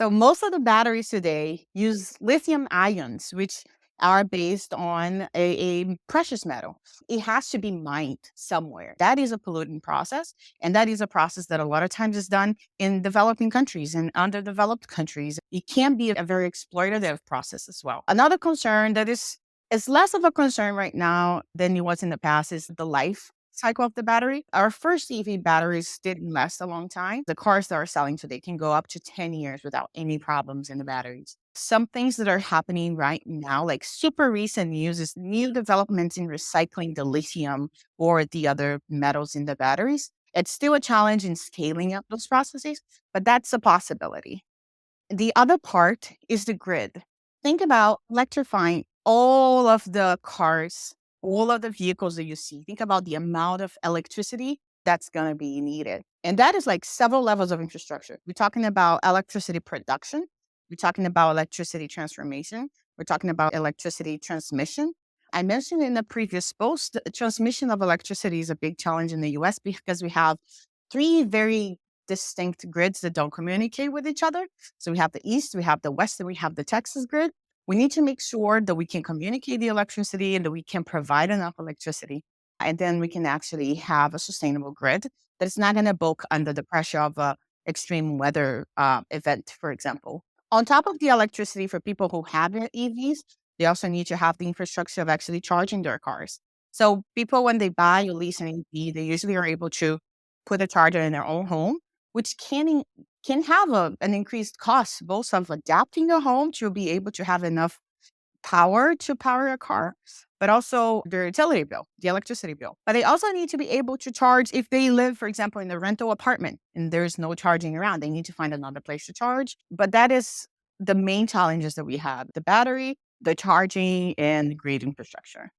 So most of the batteries today use lithium ions, which are based on a precious metal. It has to be mined somewhere. That is a polluting process. And that is a process that a lot of times is done in developing countries and underdeveloped countries. It can be a very exploitative process as well. Another concern that is less of a concern right now than it was in the past is the life cycle of the battery. Our first EV batteries didn't last a long time. The cars that are selling today can go up to 10 years without any problems in the batteries. Some things that are happening right now, like super recent news, is new developments in recycling the lithium or the other metals in the batteries. It's still a challenge in scaling up those processes, but that's a possibility. The other part is the grid. Think about electrifying all of the cars, all of the vehicles that you see. Think about the amount of electricity that's going to be needed. And that is like several levels of infrastructure. We're talking about electricity production, we're talking about electricity transformation, we're talking about electricity transmission. I mentioned in the previous post, the transmission of electricity is a big challenge in the US because we have three very distinct grids that don't communicate with each other. So we have the East, we have the West, and we have the Texas grid. We need to make sure that we can communicate the electricity and that we can provide enough electricity. And then we can actually have a sustainable grid that is not going to bulk under the pressure of a extreme weather event, for example. On top of the electricity for people who have their EVs, they also need to have the infrastructure of actually charging their cars. So people, when they buy or lease an EV, they usually are able to put a charger in their own home, which can have an increased cost, both of adapting the home to be able to have enough power to power a car, but also their utility bill, the electricity bill. But they also need to be able to charge if they live, for example, in a rental apartment and there's no charging around. They need to find another place to charge. But that is the main challenges that we have: the battery, the charging, and the grid infrastructure.